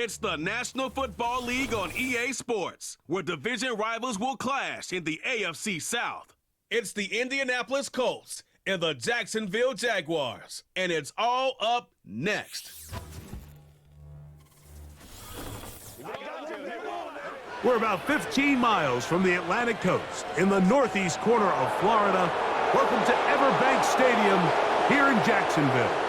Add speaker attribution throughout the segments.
Speaker 1: It's the National Football League on EA Sports, where division rivals will clash in the AFC South. It's the Indianapolis Colts and the Jacksonville Jaguars, and it's all up next.
Speaker 2: We're about 15 miles from the Atlantic coast in the northeast corner of Florida. Welcome to Everbank Stadium here in Jacksonville.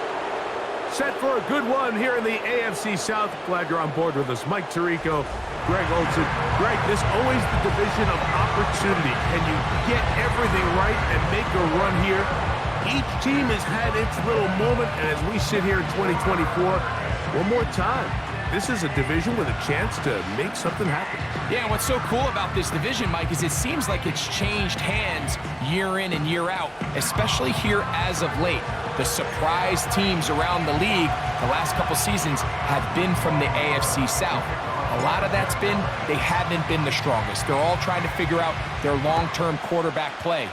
Speaker 2: Set for a good one here in the AFC South. Glad you're on board with us. Mike Tirico, Greg Olson. Greg, this is always the division of opportunity. Can you get everything right and make a run here? Each team has had its little moment, and as we sit here in 2024, one more time, this is a division with a chance to make something happen.
Speaker 3: Yeah, and what's so cool about this division, Mike, is it seems like it's changed hands year in and year out, especially here as of late. The surprise teams around the league the last couple seasons have been from the AFC South. A lot of that's been they haven't been the strongest. They're all trying to figure out their long-term quarterback play.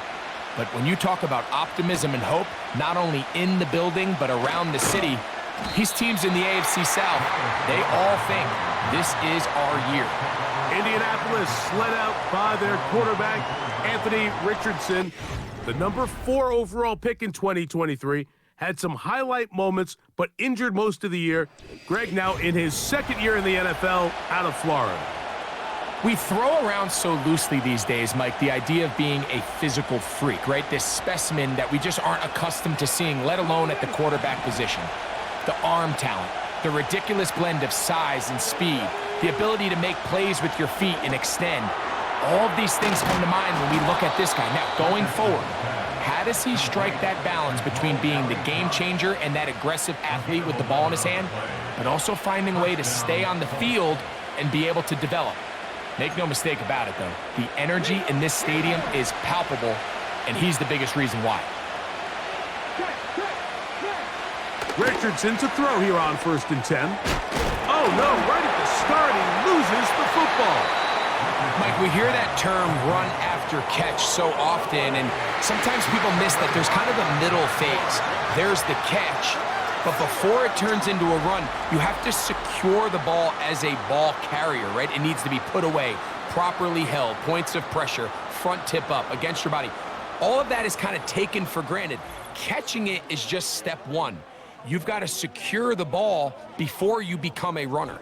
Speaker 3: But when you talk about optimism and hope, not only in the building but around the city, these teams in the AFC South, they all think this is our year.
Speaker 2: Indianapolis led out by their quarterback, Anthony Richardson. The number 4 overall pick in 2023, had some highlight moments, but injured most of the year. Greg now in his second year in the NFL out of Florida.
Speaker 3: We throw around so loosely these days, Mike, the idea of being a physical freak, right? This specimen that we just aren't accustomed to seeing, let alone at the quarterback position. The arm talent, the ridiculous blend of size and speed, the ability to make plays with your feet and extend. All of these things come to mind when we look at this guy. Now, going forward, how does he strike that balance between being the game changer and that aggressive athlete with the ball in his hand, but also finding a way to stay on the field and be able to develop? Make no mistake about it, though. The energy in this stadium is palpable, and he's the biggest reason why.
Speaker 2: Richardson to throw here on 1st and 10. Oh, no, right at the start, he loses the football.
Speaker 3: Mike, we hear that term run after catch so often, and sometimes people miss that there's kind of a middle phase. There's the catch, but before it turns into a run, you have to secure the ball as a ball carrier, right? It needs to be put away, properly held, points of pressure, front tip up against your body. All of that is kind of taken for granted. Catching it is just step one. You've got to secure the ball before you become a runner.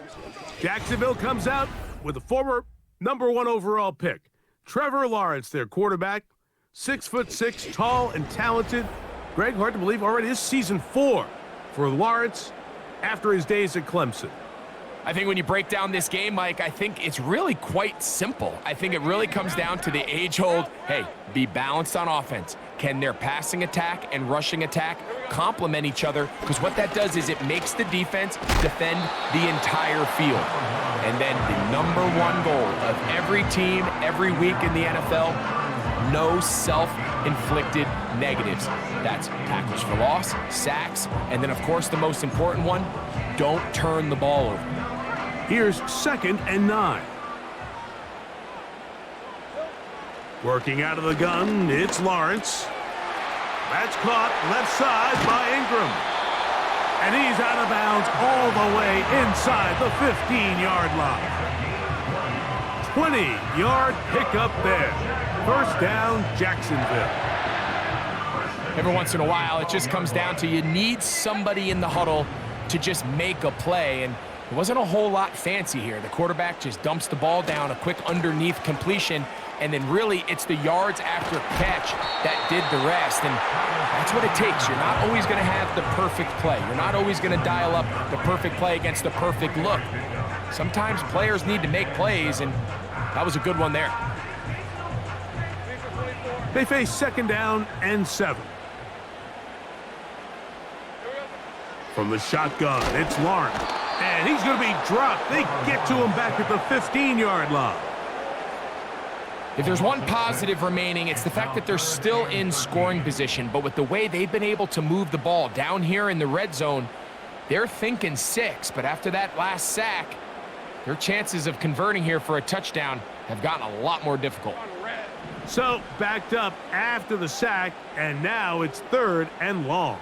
Speaker 2: Jacksonville comes out with a former number 1 overall pick. Trevor Lawrence, their quarterback, 6'6", tall and talented. Greg, hard to believe, already is season 4 for Lawrence after his days at Clemson.
Speaker 3: I think when you break down this game, Mike, I think it's really quite simple. I think it really comes down to the age-old, hey, be balanced on offense. Can their passing attack and rushing attack complement each other? Because what that does is it makes the defense defend the entire field. And then the number 1 goal of every team, every week in the NFL, no self-inflicted negatives. That's tackles for loss, sacks, and then, of course, the most important one, don't turn the ball over.
Speaker 2: Here's 2nd and 9. Working out of the gun, it's Lawrence. That's caught left side by Ingram. And he's out of bounds all the way inside the 15-yard line. 20-yard pickup there. 1st down, Jacksonville.
Speaker 3: Every once in a while, it just comes down to you need somebody in the huddle to just make a play, and it wasn't a whole lot fancy here. The quarterback just dumps the ball down, a quick underneath completion, and then really it's the yards after catch that did the rest, and that's what it takes. You're not always going to have the perfect play. You're not always going to dial up the perfect play against the perfect look. Sometimes players need to make plays, and that was a good one there.
Speaker 2: They face 2nd down and 7. From the shotgun, it's Lawrence. And he's going to be dropped. They get to him back at the 15-yard line.
Speaker 3: If there's one positive remaining, it's the fact that they're still in scoring position. But with the way they've been able to move the ball down here in the red zone, they're thinking 6. But after that last sack, their chances of converting here for a touchdown have gotten a lot more difficult.
Speaker 2: So backed up after the sack, and now it's 3rd and long.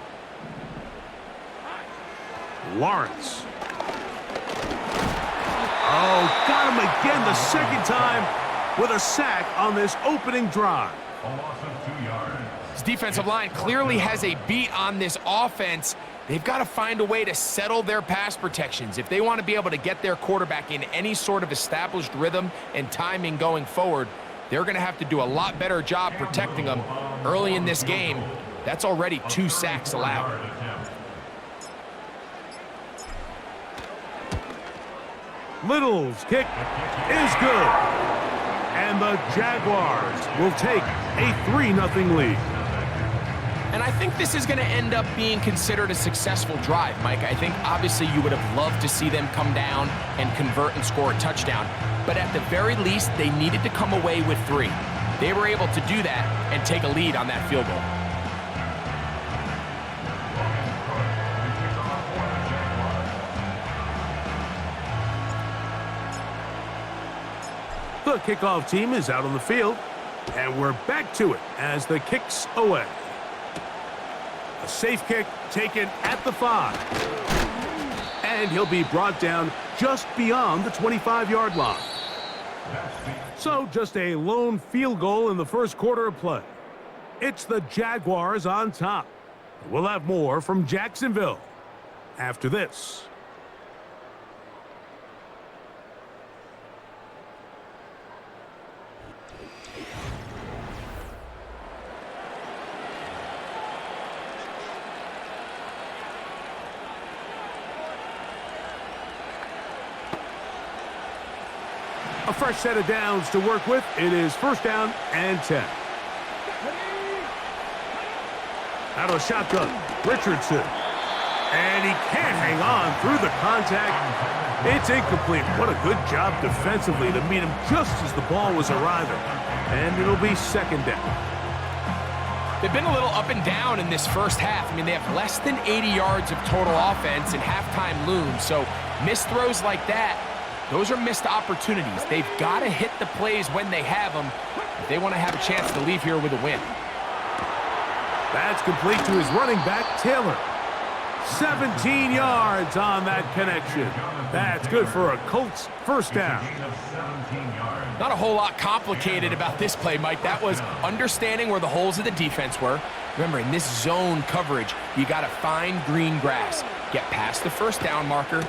Speaker 2: Oh, got him again the second time with a sack on this opening drive.
Speaker 3: His defensive line clearly has a beat on this offense. They've got to find a way to settle their pass protections. If they want to be able to get their quarterback in any sort of established rhythm and timing going forward, they're going to have to do a lot better job protecting them early in this game. That's already 2 sacks allowed.
Speaker 2: Little's kick is good. And the Jaguars will take a 3-0 lead.
Speaker 3: And I think this is going to end up being considered a successful drive, Mike. I think obviously you would have loved to see them come down and convert and score a touchdown. But at the very least, they needed to come away with 3. They were able to do that and take a lead on that field goal.
Speaker 2: The kickoff team is out on the field, and we're back to it as the kick's away. A safe kick taken at the 5. And he'll be brought down just beyond the 25-yard line. So just a lone field goal in the first quarter of play. It's the Jaguars on top. We'll have more from Jacksonville after this. A fresh set of downs to work with. It is 1st down and 10. Out of the shotgun, Richardson. And he can't hang on through the contact. It's incomplete. What a good job defensively to meet him just as the ball was arriving. And it'll be 2nd down.
Speaker 3: They've been a little up and down in this first half. I mean, they have less than 80 yards of total offense and halftime looms. So missed throws like that, those are missed opportunities. They've got to hit the plays when they have them if they want to have a chance to leave here with a win.
Speaker 2: That's complete to his running back, Taylor. 17 yards on that connection. That's good for a Colts 1st down.
Speaker 3: Not a whole lot complicated about this play, Mike. That was understanding where the holes of the defense were. Remember, in this zone coverage, you got to find green grass. Get past the 1st down marker,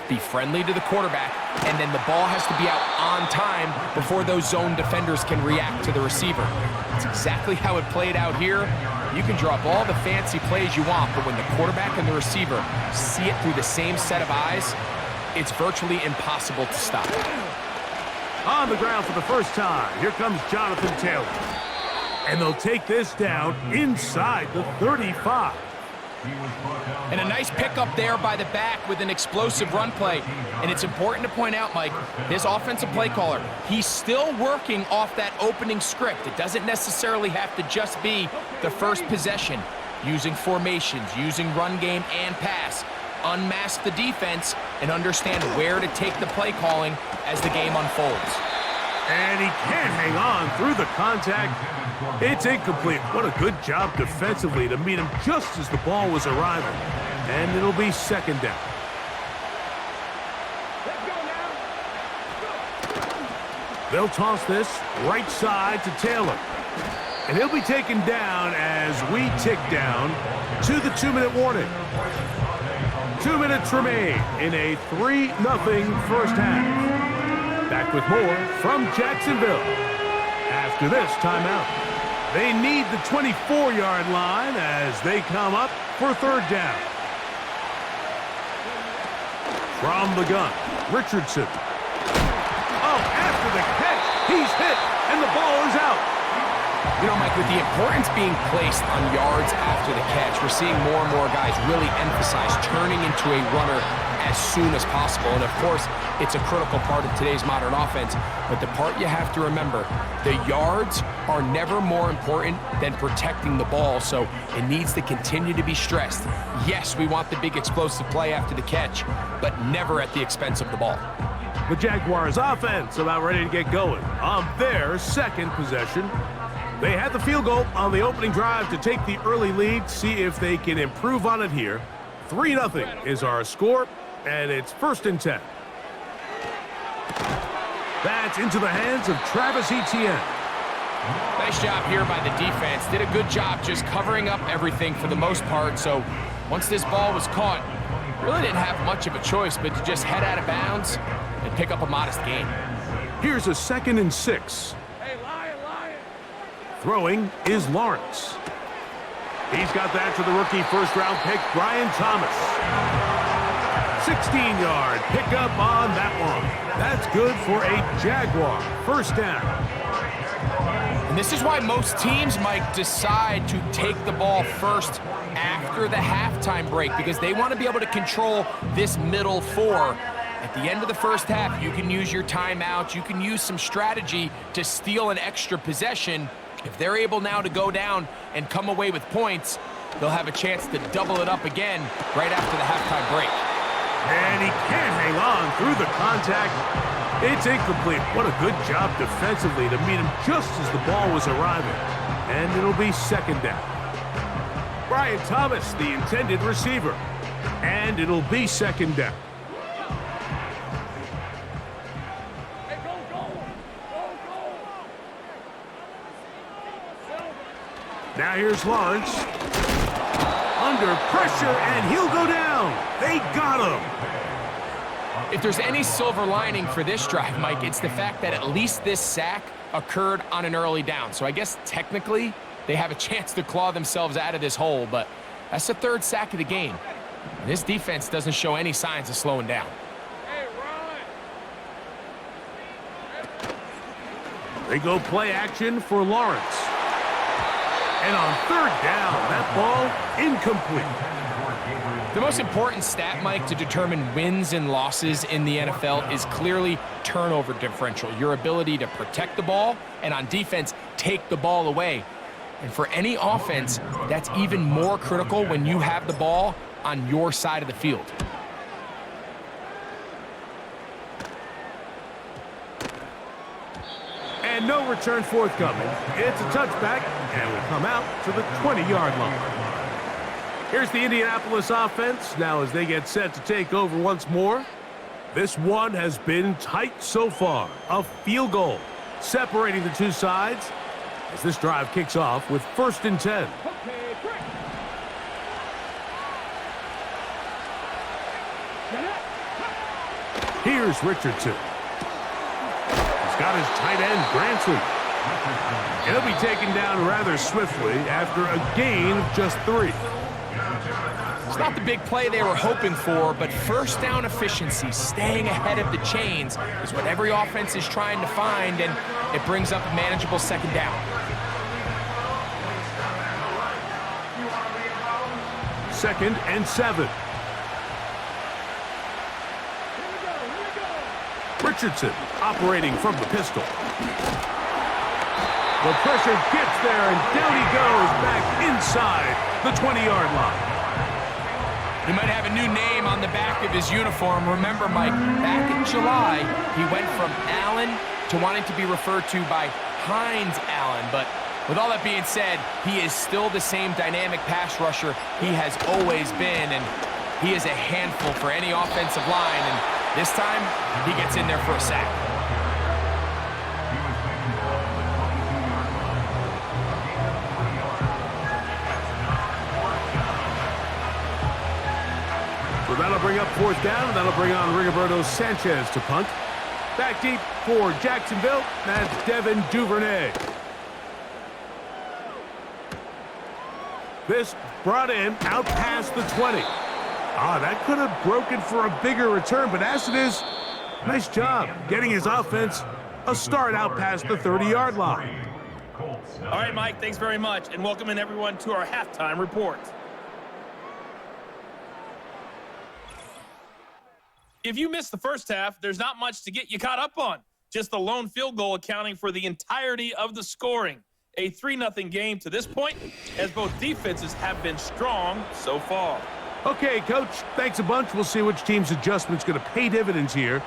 Speaker 3: be friendly to the quarterback, and then the ball has to be out on time before those zone defenders can react to the receiver. That's exactly how it played out here. You can draw up all the fancy plays you want, but when the quarterback and the receiver see it through the same set of eyes, it's virtually impossible to stop.
Speaker 2: On the ground for the first time, here comes Jonathan Taylor. And they'll take this down inside the 35.
Speaker 3: And a nice pickup there by the back with an explosive run play. And it's important to point out, Mike, his offensive play caller, he's still working off that opening script. It doesn't necessarily have to just be the first possession. Using formations, using run game and pass. Unmask the defense and understand where to take the play calling as the game unfolds.
Speaker 2: And he can't hang on through the contact. It's incomplete. What a good job defensively to meet him just as the ball was arriving. And it'll be 2nd down. They'll toss this right side to Taylor. And he'll be taken down as we tick down to the 2-minute warning. 2 minutes remain in a 3-0 first half. Back with more from Jacksonville after this timeout. They need the 24-yard line as they come up for 3rd down. From the gun, Richardson. Oh, after the catch, he's hit, and the ball is out.
Speaker 3: You know, Mike, with the importance being placed on yards after the catch, we're seeing more and more guys really emphasize turning into a runner as soon as possible. And, of course, it's a critical part of today's modern offense. But the part you have to remember, the yards are never more important than protecting the ball, so it needs to continue to be stressed. Yes, we want the big explosive play after the catch, but never at the expense of the ball.
Speaker 2: The Jaguars offense about ready to get going on their 2nd possession. They had the field goal on the opening drive to take the early lead, see if they can improve on it here. 3-0 is our score, and it's 1st and 10. That's into the hands of Travis Etienne.
Speaker 3: Nice job here by the defense. Did a good job just covering up everything for the most part. So once this ball was caught, really didn't have much of a choice but to just head out of bounds and pick up a modest gain.
Speaker 2: Here's a 2nd and 6.
Speaker 4: Hey, Lion.
Speaker 2: Throwing is Lawrence. He's got that to the rookie first-round pick, Brian Thomas. 16-yard pickup on that one. That's good for a Jaguar first down.
Speaker 3: And this is why most teams might decide to take the ball first after the halftime break, because they want to be able to control this middle 4. At the end of the first half, you can use your timeouts, you can use some strategy to steal an extra possession. If they're able now to go down and come away with points, they'll have a chance to double it up again right after the halftime break.
Speaker 2: And he can't hang on through the contact. It's incomplete. What a good job defensively to meet him just as the ball was arriving. And it'll be 2nd down. Brian Thomas, the intended receiver. And it'll be 2nd down. Now here's Lawrence. Under pressure, and he'll go down. They got him.
Speaker 3: If there's any silver lining for this drive, Mike, it's the fact that at least this sack occurred on an early down. So I guess technically they have a chance to claw themselves out of this hole, but that's the 3rd sack of the game. And this defense doesn't show any signs of slowing down.
Speaker 2: They go play action for Lawrence. And on 3rd down, that ball incomplete.
Speaker 3: The most important stat, Mike, to determine wins and losses in the NFL is clearly turnover differential, your ability to protect the ball and on defense, take the ball away. And for any offense, that's even more critical when you have the ball on your side of the field.
Speaker 2: And no return forthcoming. It's a touchback, and will come out to the 20-yard line. Here's the Indianapolis offense now as they get set to take over once more. This one has been tight so far. A field goal separating the two sides as this drive kicks off with 1st and 10. Here's Richardson. He's got his tight end, Branson. He'll be taken down rather swiftly after a gain of just 3.
Speaker 3: It's not the big play they were hoping for, but first down efficiency, staying ahead of the chains, is what every offense is trying to find, and it brings up a manageable 2nd down.
Speaker 2: 2nd and 7. Richardson operating from the pistol. The pressure gets there, and down he goes back inside the 20-yard line.
Speaker 3: He might have a new name on the back of his uniform. Remember, Mike, back in July, he went from Allen to wanting to be referred to by Hines Allen. But with all that being said, he is still the same dynamic pass rusher he has always been, and he is a handful for any offensive line. And this time, he gets in there for a sack.
Speaker 2: So that'll bring up 4th down, and that'll bring on Rigoberto Sanchez to punt. Back deep for Jacksonville, that's Devin Duvernay. This brought in out past the 20. That could have broken for a bigger return, but as it is, nice job getting his offense a start out past the 30-yard line.
Speaker 4: All right, Mike, thanks very much, and welcome in everyone to our halftime report. If you missed the first half, there's not much to get you caught up on. Just the lone field goal accounting for the entirety of the scoring. A 3-0 game to this point, as both defenses have been strong so far.
Speaker 2: Okay, Coach, thanks a bunch. We'll see which team's adjustment's going to pay dividends here.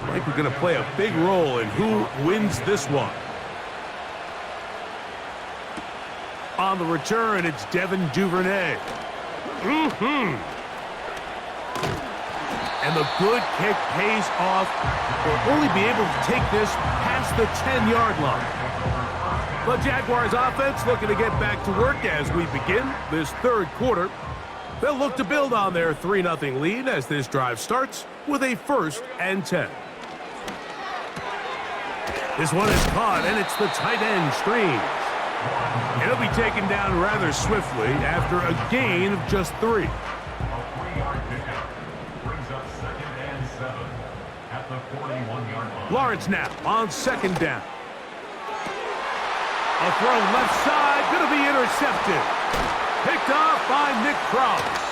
Speaker 2: I think we're going to play a big role in who wins this one. On the return, it's Devin Duvernay. And the good kick pays off. They'll only be able to take this past the 10-yard line. The Jaguars offense looking to get back to work as we begin this third quarter. They'll look to build on their 3-0 lead as this drive starts with a 1st and 10. This one is caught, and it's the tight end, Strange. He'll be taken down rather swiftly after a gain of just 3. Lawrence now on 2nd down. A throw left side, going to be intercepted. Picked off by Nick Cross.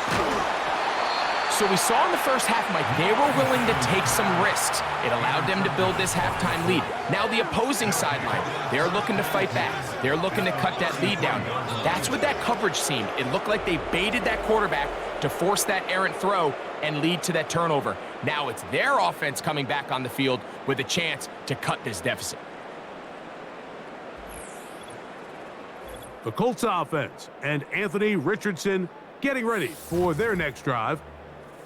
Speaker 3: So we saw in the first half, Mike, they were willing to take some risks. It allowed them to build this halftime lead. Now the opposing sideline, they're looking to fight back. They're looking to cut that lead down. That's what that coverage seemed. It looked like they baited that quarterback to force that errant throw and lead to that turnover. Now it's their offense coming back on the field with a chance to cut this deficit.
Speaker 2: The Colts offense and Anthony Richardson getting ready for their next drive.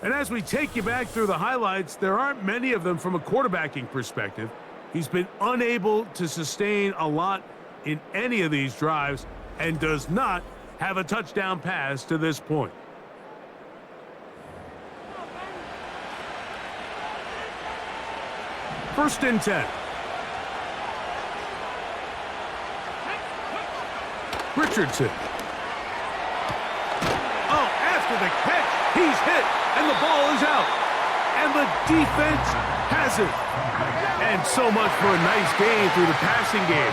Speaker 2: And as we take you back through the highlights, there aren't many of them from a quarterbacking perspective. He's been unable to sustain a lot in any of these drives and does not have a touchdown pass to this point. First and 10. Richardson. Oh, after the catch, he's hit, and the ball is out. And the defense has it. And so much for a nice game through the passing game.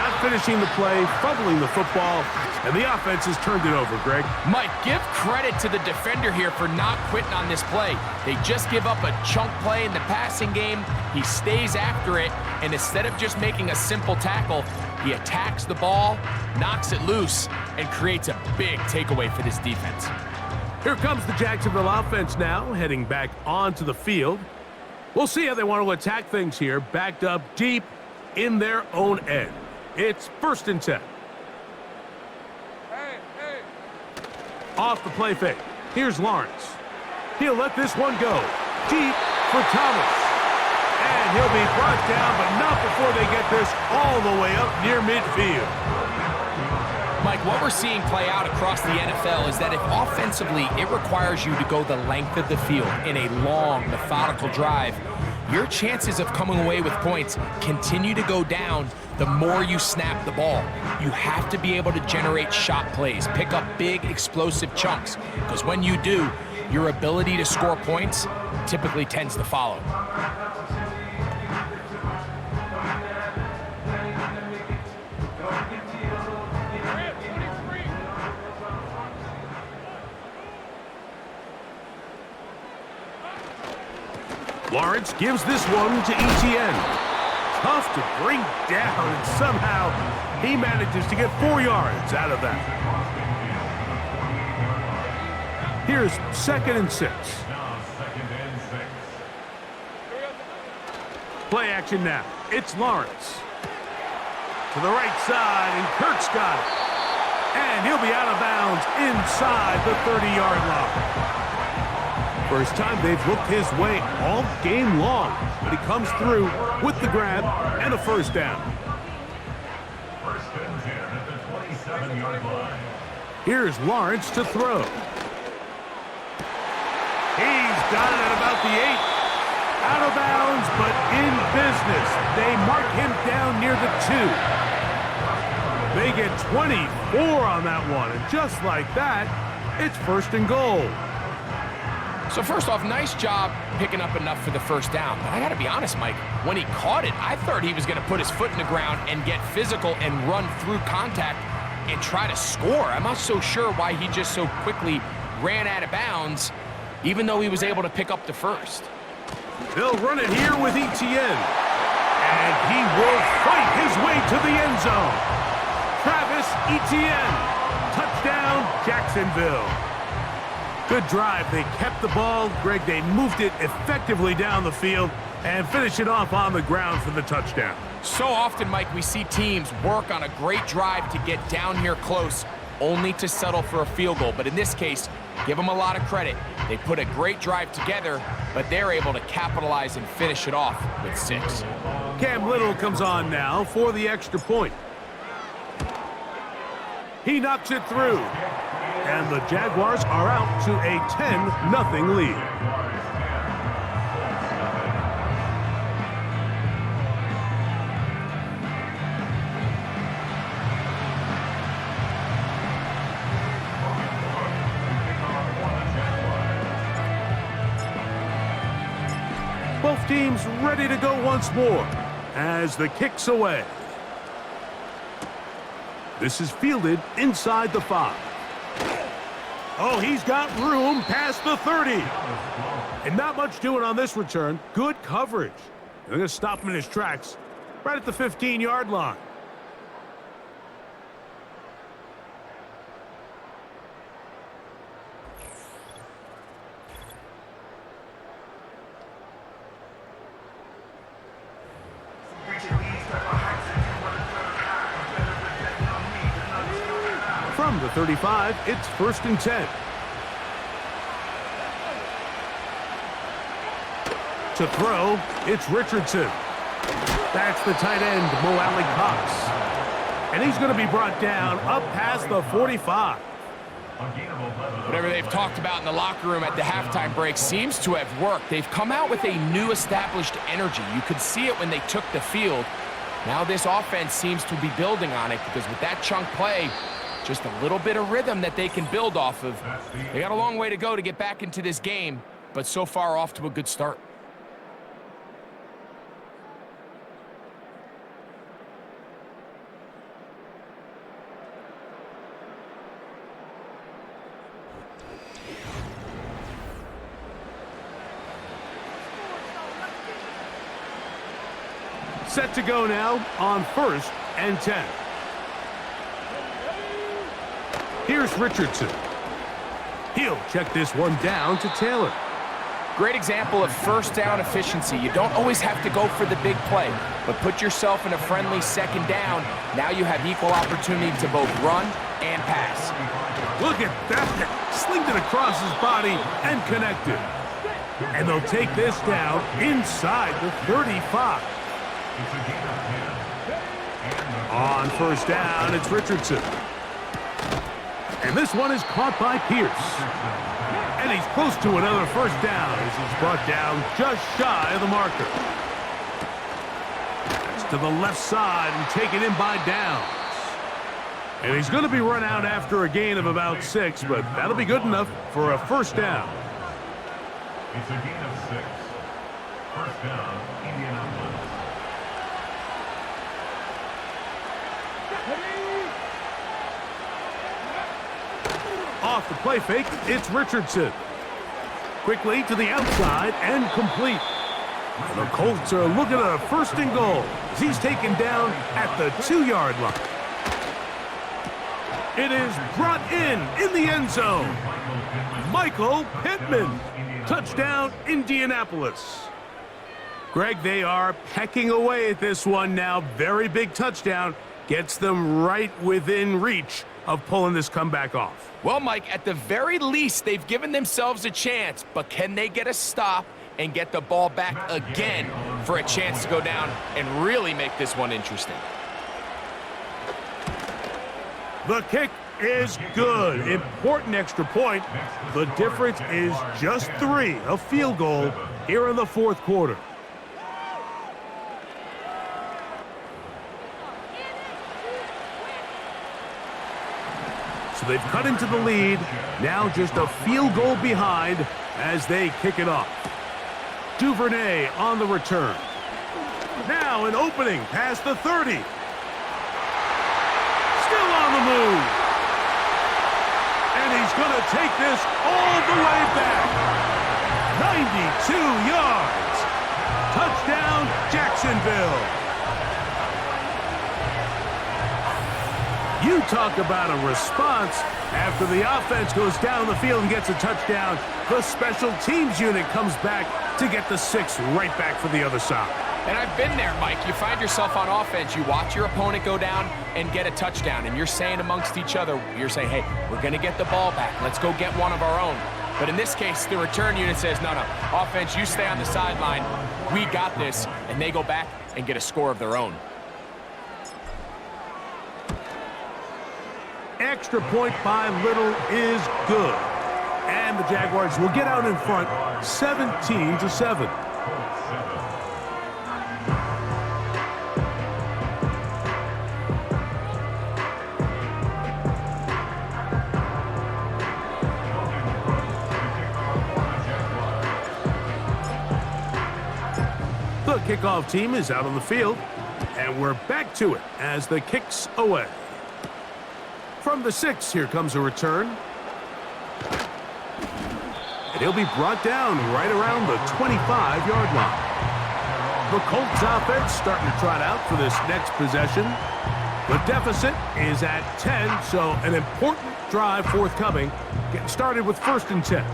Speaker 2: Not finishing the play, fumbling the football, and the offense has turned it over, Greg.
Speaker 3: Mike, give credit to the defender here for not quitting on this play. They just give up a chunk play in the passing game. He stays after it, and instead of just making a simple tackle, he attacks the ball, knocks it loose, and creates a big takeaway for this defense.
Speaker 2: Here comes the Jacksonville offense now, heading back onto the field. We'll see how they want to attack things here, backed up deep in their own end. It's 1st and 10. Off the play fake. Here's Lawrence. He'll let this one go. Deep for Thomas. And he'll be brought down, but not before they get this all the way up near midfield.
Speaker 3: Mike, what we're seeing play out across the NFL is that if offensively it requires you to go the length of the field in a long, methodical drive, your chances of coming away with points continue to go down the more you snap the ball. You have to be able to generate shot plays, pick up big, explosive chunks, because when you do, your ability to score points typically tends to follow.
Speaker 2: Lawrence gives this one to Etienne. Tough to bring down, and somehow he manages to get 4 yards out of that. Here's 2nd and 6. Play action now. It's Lawrence. To the right side, and Kurt's got it. And he'll be out of bounds inside the 30-yard line. First time they've looked his way all game long, but he comes through with the grab and a 1st down.
Speaker 5: 1st and 10 at the 27-yard line.
Speaker 2: Here's Lawrence to throw. He's got it at about the 8. Out of bounds, but in business. They mark him down near the 2. They get 24 on that one, and just like that, it's 1st and goal.
Speaker 3: So first off, nice job picking up enough for the 1st down. But I got to be honest, Mike, when he caught it, I thought he was going to put his foot in the ground and get physical and run through contact and try to score. I'm not so sure why he just so quickly ran out of bounds, even though he was able to pick up the 1st.
Speaker 2: They'll run it here with Etienne. And he will fight his way to the end zone. Travis Etienne. Touchdown, Jacksonville. Good drive. They kept the ball. Greg, they moved it effectively down the field and finish it off on the ground for the touchdown.
Speaker 3: So often, Mike, we see teams work on a great drive to get down here close, only to settle for a field goal. But in this case, give them a lot of credit. They put a great drive together, but they're able to capitalize and finish it off with 6.
Speaker 2: Cam Little comes on now for the extra point. He knocks it through. And the Jaguars are out to a 10-0 lead. Both teams ready to go once more as the kick's away. This is fielded inside the 5. Oh, he's got room past the 30. And not much doing on this return. Good coverage. They're going to stop him in his tracks right at the 15-yard line. From the 35, it's 1st and 10. To throw, it's Richardson. That's the tight end, Mo Alley Cox. And he's going to be brought down up past the 45.
Speaker 3: Whatever they've talked about in the locker room at the halftime break seems to have worked. They've come out with a new established energy. You could see it when they took the field. Now this offense seems to be building on it because with that chunk play, just a little bit of rhythm that they can build off of. They got a long way to go to get back into this game, but so far off to a good start.
Speaker 2: Set to go now on 1st and 10. Here's Richardson. He'll check this one down to Taylor.
Speaker 3: Great example of first down efficiency. You don't always have to go for the big play, but put yourself in a friendly 2nd down. Now you have equal opportunity to both run and pass.
Speaker 2: Look at that. Slinged it across his body and connected. And they'll take this down inside the 35. On 1st down, it's Richardson. And this one is caught by Pierce. And he's close to another 1st down as he's brought down just shy of the marker. That's to the left side and taken in by downs. And he's going to be run out after a gain of about 6, but that'll be good enough for a 1st down.
Speaker 5: It's a gain of 6. 1st down, Indianapolis.
Speaker 2: Off the play fake, it's Richardson. Quickly to the outside and complete. And the Colts are looking at a 1st and goal as he's taken down at the 2-yard line. It is brought in the end zone. Michael Pittman. Touchdown, Indianapolis. Greg, they are pecking away at this one now. Very big touchdown. Gets them right within reach of pulling this comeback off.
Speaker 3: Well, Mike, at the very least, they've given themselves a chance, but can they get a stop and get the ball back again for a chance to go down and really make this one interesting?
Speaker 2: The kick is good. Important extra point. The difference is just 3, a field goal here in the 4th quarter. So they've cut into the lead. Now just a field goal behind as they kick it off. Duvernay on the return. Now an opening past the 30. Still on the move. And he's going to take this all the way back. 92 yards. Touchdown, Jacksonville. You talk about a response after the offense goes down the field and gets a touchdown. The special teams unit comes back to get the 6 right back for the other side.
Speaker 3: And I've been there, Mike. You find yourself on offense, you watch your opponent go down and get a touchdown, and you're saying amongst each other, you're saying, hey, we're going to get the ball back. Let's go get one of our own. But in this case, the return unit says, no, offense, you stay on the sideline. We got this, and they go back and get a score of their own.
Speaker 2: Extra point by Little is good. And the Jaguars will get out in front 17-7. The kickoff team is out on the field, and we're back to it as the kick's away. From the 6, here comes a return. And he'll be brought down right around the 25-yard line. The Colts offense starting to trot out for this next possession. The deficit is at 10, so an important drive forthcoming. Getting started with 1st and 10.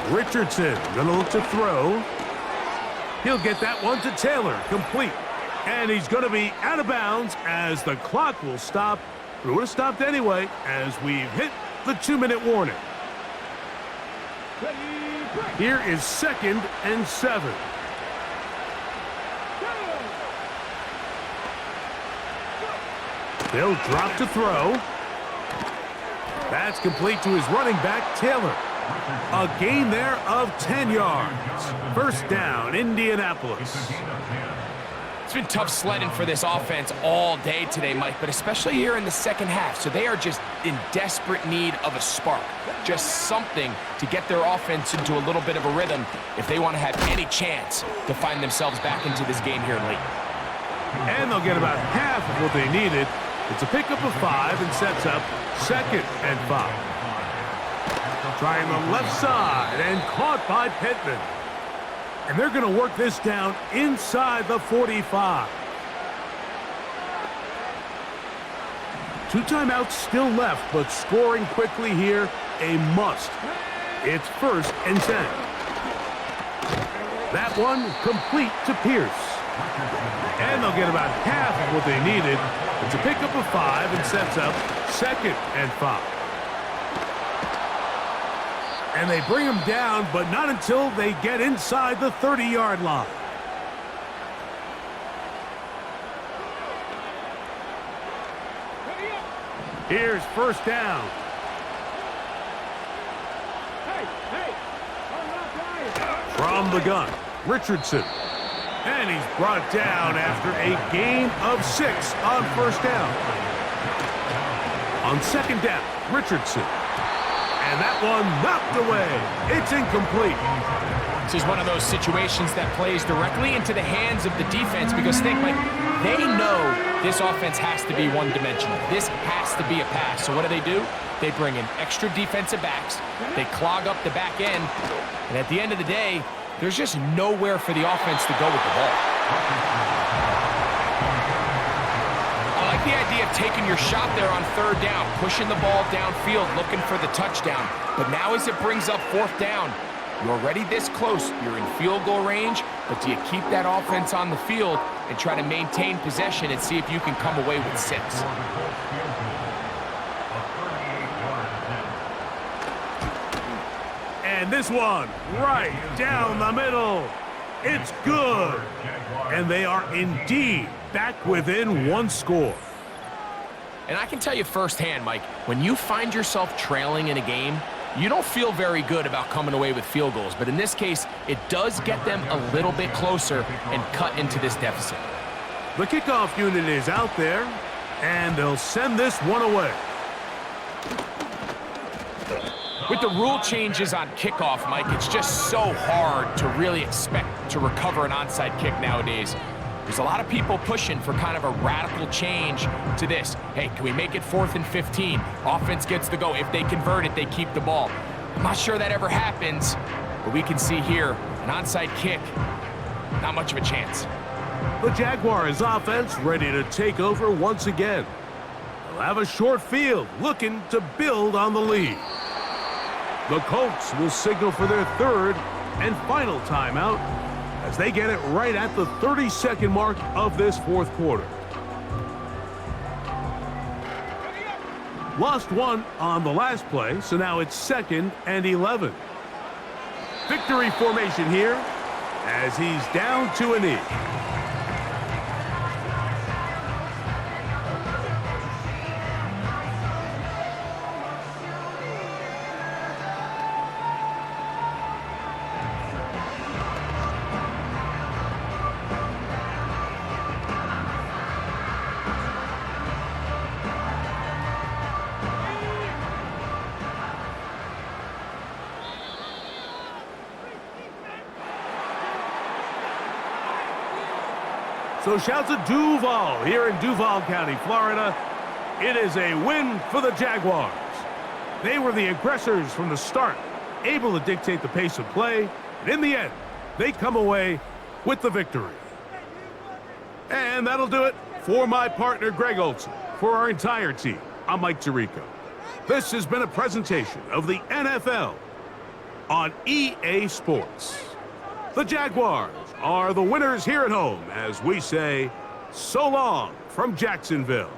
Speaker 2: Richardson gonna look to throw. He'll get that one to Taylor, complete. And he's gonna be out of bounds as the clock will stop. It would have stopped anyway as we've hit the 2-minute warning. Here is 2nd and 7. They'll drop to throw. That's complete to his running back, Taylor. A gain there of 10 yards. 1st down, Indianapolis.
Speaker 3: It's been tough sledding for this offense all day today, Mike, but especially here in the second half. So they are just in desperate need of a spark. Just something to get their offense into a little bit of a rhythm if they want to have any chance to find themselves back into this game here late.
Speaker 2: And they'll get about half of what they needed. It's a pickup of 5 and sets up 2nd and 5. Trying the left side and caught by Pittman. And they're going to work this down inside the 45. 2 timeouts still left, but scoring quickly here, a must. It's 1st and 10. That one complete to Pierce. And they'll get about half of what they needed. It's a pickup of 5 and sets up 2nd and 5. And they bring him down, but not until they get inside the 30-yard line. Here's 1st down. From the gun, Richardson. And he's brought down after a gain of 6 on 1st down. On 2nd down, Richardson. And that one knocked away. It's incomplete.
Speaker 3: This is one of those situations that plays directly into the hands of the defense because think, Mike, they know this offense has to be one-dimensional. This has to be a pass. So what do? They bring in extra defensive backs. They clog up the back end. And at the end of the day, there's just nowhere for the offense to go with the ball. I like the idea of taking your shot there on 3rd down, pushing the ball downfield, looking for the touchdown. But now as it brings up 4th down, you're already this close. You're in field goal range, but do you keep that offense on the field and try to maintain possession and see if you can come away with 6?
Speaker 2: And this one, right down the middle. It's good. And they are indeed back within 1 score.
Speaker 3: And I can tell you firsthand, Mike, when you find yourself trailing in a game, you don't feel very good about coming away with field goals. But in this case, it does get them a little bit closer and cut into this deficit.
Speaker 2: The kickoff unit is out there, and they'll send this one away.
Speaker 3: With the rule changes on kickoff, Mike, it's just so hard to really expect to recover an onside kick nowadays. There's a lot of people pushing for kind of a radical change to this. Hey, can we make it 4th and 15? Offense gets the go. If they convert it, they keep the ball. I'm not sure that ever happens, but we can see here an onside kick Not much of a chance.
Speaker 2: The Jaguars offense ready to take over once again. They'll have a short field looking to build on the lead. The Colts will signal for their third and final timeout as they get it right at the 30-second mark of this fourth quarter. Lost one on the last play, so now it's 2nd and 11. Victory formation here as he's down to a knee. So shouts to Duval here in Duval County, Florida. It is a win for the Jaguars. They were the aggressors from the start, able to dictate the pace of play, and in the end, they come away with the victory. And that'll do it for my partner, Greg Olson. For our entire team, I'm Mike Tirico. This has been a presentation of the NFL on EA Sports. The Jaguars are the winners here at home as we say so long from Jacksonville.